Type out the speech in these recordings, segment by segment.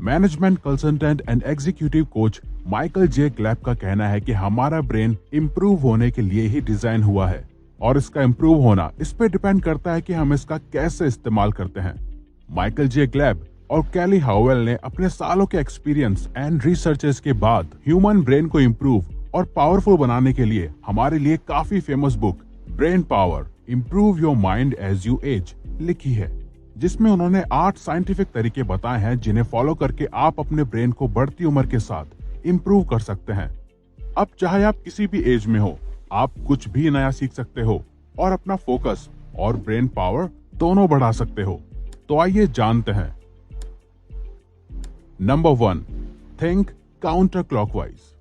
Management consultant and executive coach Michael J clap का कहना है कि हमारा ब्रेन इम्प्रूव होने के लिए ही डिजाइन हुआ है और इसका इम्प्रूव होना इस पे डिपेंड करता है कि हम इसका कैसे इस्तेमाल करते हैं। माइकल जे क्लैप और कैली हाउएल ने अपने सालों के एक्सपीरियंस एंड रिसर्चेस के बाद ह्यूमन ब्रेन को इम्प्रूव और पावरफुल बनाने के लिए हमारे लिए काफी famous book brain power improve your mind as you age लिखी है, जिसमें उन्होंने 8 साइंटिफिक तरीके बताए हैं जिन्हें फॉलो करके आप अपने ब्रेन को बढ़ती उम्र के साथ इम्प्रूव कर सकते हैं। अब चाहे आप किसी भी एज में हो, आप कुछ भी नया सीख सकते हो और अपना फोकस और ब्रेन पावर दोनों बढ़ा सकते हो। तो आइए जानते हैं। Number 1, think counter clockwise.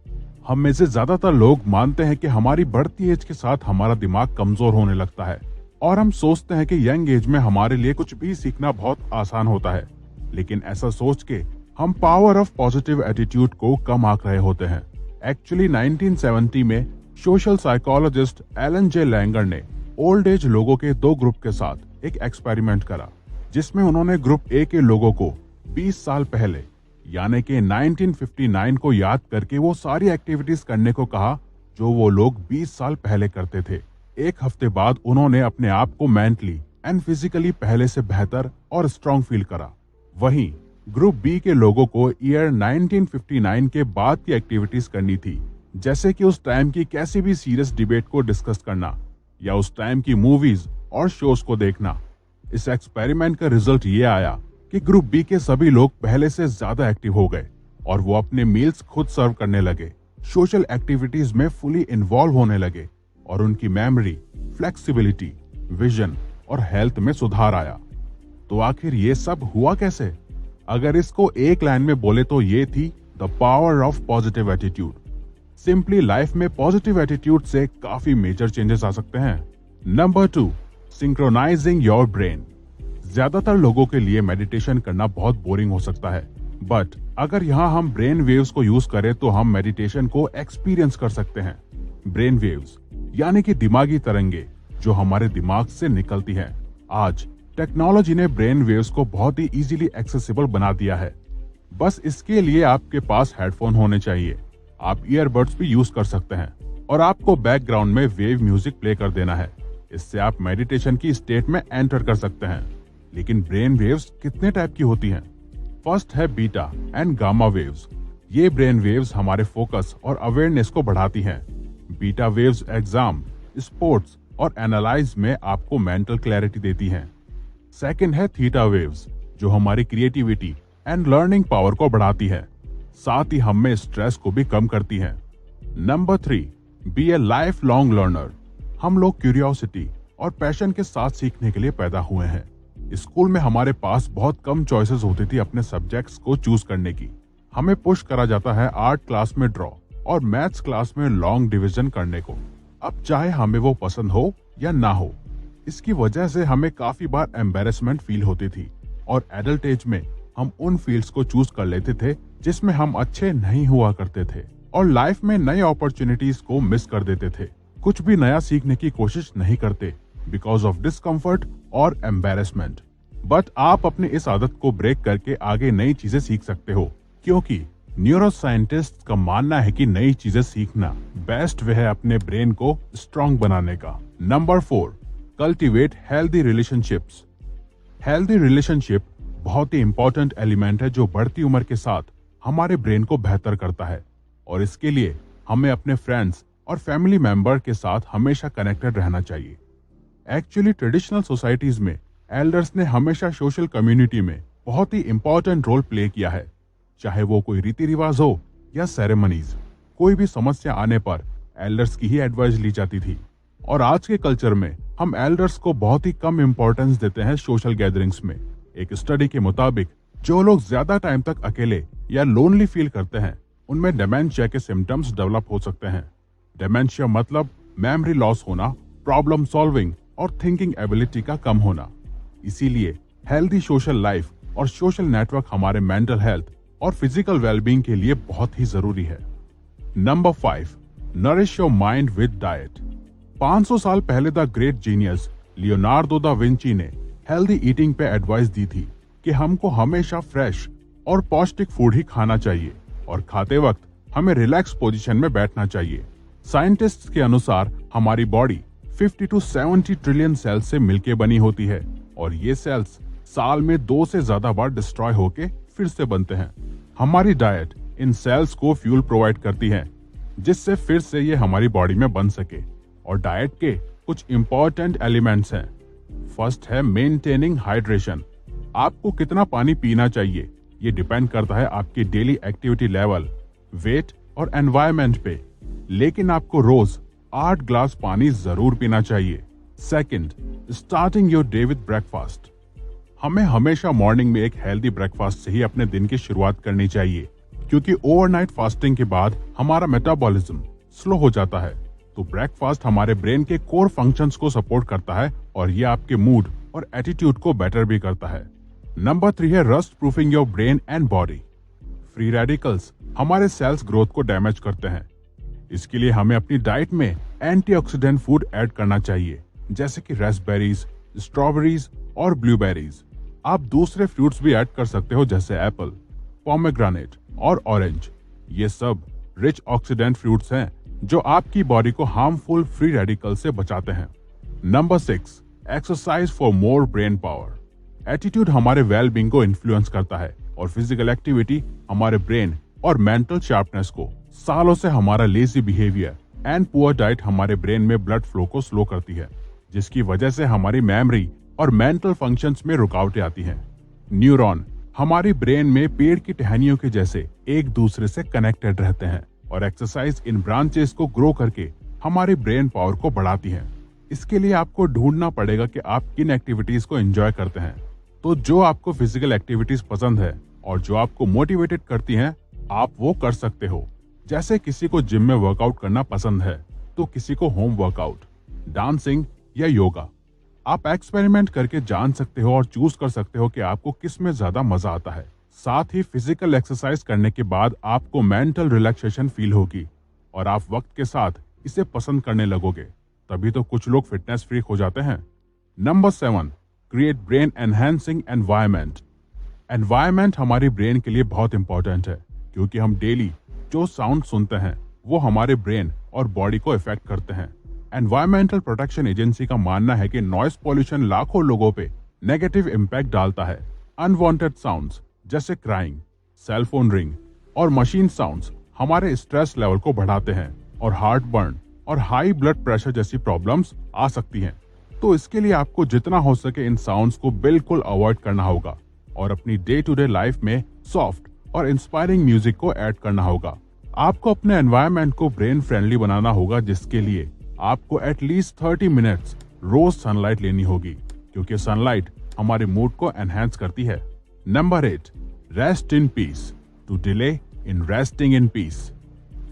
हम में से ज्यादातर लोग मानते हैं कि हमारी बढ़ती एज के साथ हमारा दिमाग कमजोर होने लगता है और हम सोचते हैं कि यंग एज में हमारे लिए कुछ भी सीखना बहुत आसान होता है, लेकिन ऐसा सोच के हम पावर ऑफ पॉजिटिव एटीट्यूड को कम आंक रहे होते हैं। एक्चुअली 1970 में सोशल साइकोलॉजिस्ट एलन जे लैंगर ने ओल्ड एज लोगों के 2 ग्रुप के साथ एक एक्सपेरिमेंट करा, जिसमें उन्होंने ग्रुप ए के लोगों को 20 साल पहले यानी कि 1959 को याद करके वो सारी एक्टिविटीज करने को कहा जो वो लोग 20 साल पहले करते थे। एक हफ्ते बाद उन्होंने अपने आप को मेंटली एंड फिजिकली पहले से बेहतर और स्ट्रांग फील करा। वहीं ग्रुप बी के लोगों को ईयर 1959 के बाद की एक्टिविटीज करनी थी, जैसे कि उस टाइम की कैसी भी सीरियस डिबेट को डिस्कस करना या उस टाइम की मूवीज और शोज को देखना। इस एक्सपेरिमेंट का रिजल्ट ये आया कि ग्रुप बी के सभी लोग पहले से ज्यादा एक्टिव हो गए और वो अपने मील्स खुद सर्व करने लगे, सोशल एक्टिविटीज में फुली इन्वॉल्व होने लगे और उनकी मेमोरी, फ्लेक्सिबिलिटी, विजन और हेल्थ में सुधार आया। तो आखिर ये सब हुआ कैसे? अगर इसको एक लाइन में बोले तो ये थी the power of positive attitude. Simply life में पॉजिटिव एटीट्यूड से काफी मेजर चेंजेस आ सकते हैं। Number 2, synchronising your brain. ज्यादातर लोगों के लिए मेडिटेशन करना बहुत बोरिंग हो सकता है, बट अगर यहाँ हम ब्रेन वेव्स को यूज करें तो हम मेडिटेशन को एक्सपीरियंस कर सकते हैं। ब्रेन वेव्स यानी कि दिमागी तरंगे जो हमारे दिमाग से निकलती हैं। आज टेक्नोलॉजी ने ब्रेन वेव्स को बहुत ही इजीली एक्सेसिबल बना दिया है। बस इसके लिए आपके पास हेडफोन होने चाहिए। आप ईयरबड्स भी यूज कर सकते हैं और आपको बैकग्राउंड में वेव म्यूजिक प्ले कर देना है। इससे आप मेडिटेशन की स्टेट में एंटर कर सकते हैं। लेकिन ब्रेन वेव्स कितने टाइप की होती हैं? फर्स्ट है बीटा एंड गामा वेव्स। ये ब्रेन वेव्स हमारे फोकस और अवेयरनेस को बढ़ाती हैं। बीटा वेव्स एग्जाम, स्पोर्ट्स और एनालाइज में आपको मेंटल क्लैरिटी देती हैं। सेकंड है थीटा वेव्स जो हमारी क्रिएटिविटी एंड लर्निंग पावर को बढ़ाती है, साथ ही हम में स्ट्रेस को भी कम करती हैं। Number 3, be a lifelong learner. हम लोग क्यूरियोसिटी और पैशन के साथ सीखने के लिए पैदा हुए हैं। स्कूल में हमारे पास बहुत कम चॉइसेस होती थी अपने सब्जेक्ट्स को चूज करने की। हमें पुश करा जाता है आर्ट क्लास में ड्रॉ और मैथ्स क्लास में लॉन्ग डिवीजन करने को। अब चाहे हमें वो पसंद हो या ना हो, इसकी वजह से हमें काफी बार एम्बेरसमेंट फील होती थी और एडल्ट एज में हम उन फील्ड्स को चूज कर लेते थे जिसमें हम अच्छे नहीं हुआ करते थे और लाइफ में नई अपॉर्चुनिटीज को मिस कर देते थे। कुछ भी नया सीखने की कोशिश नहीं करते बिकॉज ऑफ डिस्कम्फर्ट और एम्बेरसमेंट। बट आप अपने इस आदत को ब्रेक करके आगे नई चीजें सीख सकते हो, क्योंकि न्यूरो साइंटिस्ट का मानना है कि नई चीजें सीखना बेस्ट वे है अपने ब्रेन को स्ट्रांग बनाने का। Number 4, cultivate healthy relationships. Healthy relationship बहुत ही इंपॉर्टेंट एलिमेंट है जो बढ़ती उम्र के साथ हमारे ब्रेन को बेहतर करता है और इसके लिए हमें अपने फ्रेंड्स और फैमिली मेंबर के साथ हमेशा कनेक्टेड रहना चाहिए। एक्चुअली ट्रेडिशनल सोसाइटीज में एल्डर्स ने हमेशा सोशल कम्युनिटी में बहुत ही इंपॉर्टेंट रोल प्ले किया है, चाहे वो कोई रीति रिवाज हो या सेरेमनीज। कोई भी समस्या आने पर एल्डर्स की ही एडवाइस ली जाती थी और आज के कल्चर में हम एल्डर्स को बहुत ही कम इंपॉर्टेंस देते हैं सोशल गैदरिंग्स में। एक स्टडी के मुताबिक जो लोग ज्यादा टाइम तक अकेले या लोनली फील करते हैं उनमें डिमेंशिया के सिम्टम्स डेवलप हो सकते हैं। डिमेंशिया मतलब मेमोरी लॉस होना, प्रॉब्लम सॉल्विंग और थिंकिंग एबिलिटी का कम होना। इसीलिए हेल्दी सोशल लाइफ और सोशल नेटवर्क हमारे मेंटल हेल्थ और फिजिकल वेलबींग के लिए बहुत ही जरूरी है। Number 5, nourish your mind with diet. 500 साल पहले the great genius Leonardo da Vinci ने हेल्दी ईटिंग पे एडवाइस दी थी कि हमको हमेशा फ्रेश और पौष्टिक फूड ही खाना चाहिए और खाते वक्त हमें रिलैक्स पोजीशन में बैठना चाहिए। साइंटिस्ट्स के अनुसार हमारी बॉडी 50 to 70 ट्रिलियन सेल्स से मिलकर बनी होती है और ये सेल्स साल में 2 से ज्यादा बार डिस्ट्रॉय होके फिर से बनते हैं। हमारी डाइट इन सेल्स को फ्यूल प्रोवाइड करती है जिससे फिर से ये हमारी बॉडी में बन सके। और डाइट के कुछ इंपॉर्टेंट एलिमेंट्स हैं। फर्स्ट है मेंटेनिंग हाइड्रेशन। आपको कितना पानी पीना चाहिए ये डिपेंड करता है आपकी डेली एक्टिविटी लेवल, वेट और एनवायरनमेंट पे, लेकिन आपको रोज 8 ग्लास पानी जरूर पीना चाहिए। Second, starting your day with breakfast. हमें हमेशा मॉर्निंग में एक हेल्दी ब्रेकफास्ट से ही अपने दिन की शुरुआत करनी चाहिए क्योंकि ओवरनाइट फास्टिंग के बाद हमारा मेटाबॉलिज्म स्लो हो जाता है। तो ब्रेकफास्ट हमारे ब्रेन के कोर फंक्शंस को सपोर्ट करता है और ये आपके मूड और एटीट्यूड को बेटर भी करता है। नंबर 3 है rust proofing your brain and body. Free radicals हमारे सेल्स ग्रोथ को डैमेज करते हैं। इसके लिए हमें अपनी डाइट में एंटीऑक्सीडेंट फूड ऐड करना चाहिए जैसे कि रास्पबेरीज, स्ट्रॉबेरीज और ब्लूबेरीज। आप दूसरे फ्रूट्स भी ऐड कर सकते हो जैसे एप्पल, पोमेग्रेनेट और ऑरेंज। ये सब रिच ऑक्सीडेंट फ्रूट्स हैं जो आपकी बॉडी को हार्मफुल फ्री रेडिकल से बचाते हैं। Number 6, exercise for more brain power. Attitude हमारे वेलबींग को इन्फ्लुएंस करता है और फिजिकल एक्टिविटी हमारे ब्रेन और मेंटल शार्पनेस को। सालों से हमारा lazy behaviour and poor diet हमारे ब्रेन में ब्लड फ्लो को स्लो करती है जिसकी वजह से हमारी मेमोरी और मेंटल फंक्शंस में रुकावटें आती हैं। न्यूरॉन हमारी ब्रेन में पेड़ की टहनियों के जैसे एक दूसरे से कनेक्टेड रहते हैं और एक्सरसाइज इन ब्रांचेस को ग्रो करके हमारी ब्रेन पावर को बढ़ाती है। इसके लिए आपको ढूंढना पड़ेगा कि आप किन एक्टिविटीज को एंजॉय करते हैं। तो जो आपको फिजिकल एक्टिविटीज पसंद है और जो आपको मोटिवेटेड करती हैं आप वो कर सकते हो। जैसे किसी को जिम में वर्कआउट करना पसंद है तो किसी को होम वर्कआउट, डांसिंग या योगा। आप एक्सपेरिमेंट करके जान सकते हो और चूज कर सकते हो कि आपको किस में ज्यादा मजा आता है। साथ ही फिजिकल एक्सरसाइज करने के बाद आपको मेंटल रिलैक्सेशन फील होगी और आप वक्त के साथ इसे पसंद करने लगोगे। तभी तो कुछ लोग फिटनेस फ्रीक हो जाते हैं। Number 7, create brain enhancing environment. Environment हमारी ब्रेन के लिए बहुत इंपॉर्टेंट है क्योंकि हम डेली जो साउंड सुनते हैं वो हमारे ब्रेन और बॉडी को इफेक्ट करते हैं। एनवायरमेंटल प्रोटेक्शन एजेंसी का मानना है कि नॉइस पॉल्यूशन लाखों लोगों पे नेगेटिव इम्पैक्ट डालता है। अनवांटेड साउंड्स जैसे क्राइंग, सेल फोन रिंग और मशीन साउंड्स हमारे स्ट्रेस लेवल को बढ़ाते हैं और हार्ट बर्न और हाई ब्लड प्रेशर जैसी प्रॉब्लम्स आ सकती हैं। तो इसके लिए आपको जितना हो सके इन साउंड्स को बिल्कुल अवॉइड करना होगा और अपनी डे टू डे लाइफ में सॉफ्ट और इंस्पायरिंग म्यूजिक को ऐड करना होगा। आपको अपने एनवायरनमेंट को ब्रेन फ्रेंडली बनाना होगा जिसके लिए आपको एटलीस्ट 30 मिनट्स रोज सनलाइट लेनी होगी क्योंकि सनलाइट हमारे मूड को एनहांस करती है। Number 8, rest in peace to delay in resting in peace.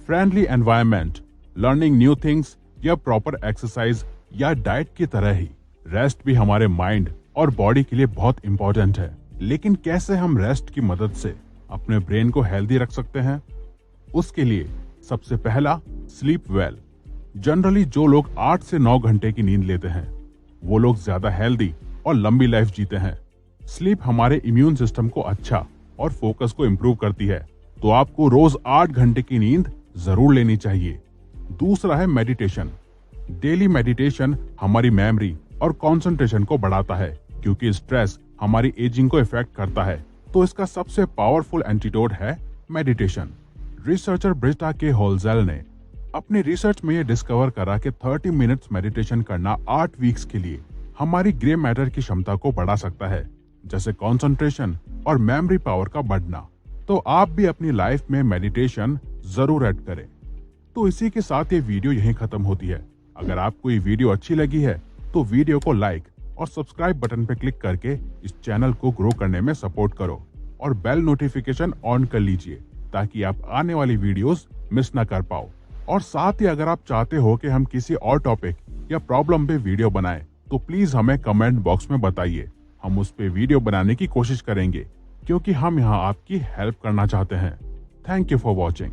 Friendly environment, learning new things या प्रॉपर एक्सरसाइज या डाइट की तरह ही रेस्ट भी हमारे माइंड और बॉडी के लिए बहुत इंपॉर्टेंट है। लेकिन कैसे हम रेस्ट की मदद से अपने ब्रेन को हेल्दी रख सकते हैं? उसके लिए सबसे पहला, स्लीप वेल। जनरली जो लोग 8 से 9 घंटे की नींद लेते हैं वो लोग ज्यादा हेल्दी और लंबी लाइफ जीते हैं। स्लीप हमारे इम्यून सिस्टम को अच्छा और फोकस को इम्प्रूव करती है, तो आपको रोज 8 घंटे की नींद जरूर लेनी चाहिए। दूसरा है मेडिटेशन। डेली मेडिटेशन हमारी मेमोरी और कंसंट्रेशन को बढ़ाता है क्योंकि स्ट्रेस हमारी एजिंग को इफेक्ट करता है। तो इसका सबसे पावरफुल एंटीडोट है मेडिटेशन। रिसर्चर ब्रिटा के होल्जेल ने अपनी रिसर्च में यह डिस्कवर करा कि 30 मिनट्स मेडिटेशन करना 8 वीक्स के लिए हमारी ग्रे मैटर की क्षमता को बढ़ा सकता है, जैसे कंसंट्रेशन और मेमोरी पावर का बढ़ना। तो आप भी अपनी लाइफ में मेडिटेशन जरूर ऐड करें। तो इसी के साथ ये वीडियो यहीं खत्म होती है। अगर आपको ये वीडियो अच्छी लगी है तो वीडियो को लाइक और सब्सक्राइब बटन पर क्लिक करके इस चैनल को ग्रो करने में सपोर्ट करो और बेल नोटिफिकेशन ऑन कर लीजिए ताकि आप आने वाली वीडियोस मिस ना कर पाओ। और साथ ही अगर आप चाहते हो कि हम किसी और टॉपिक या प्रॉब्लम पे वीडियो बनाएं तो प्लीज हमें कमेंट बॉक्स में बताइए। हम उस पे वीडियो बनाने की कोशिश करेंगे क्योंकि हम यहाँ आपकी हेल्प करना चाहते हैं। Thank you for watching.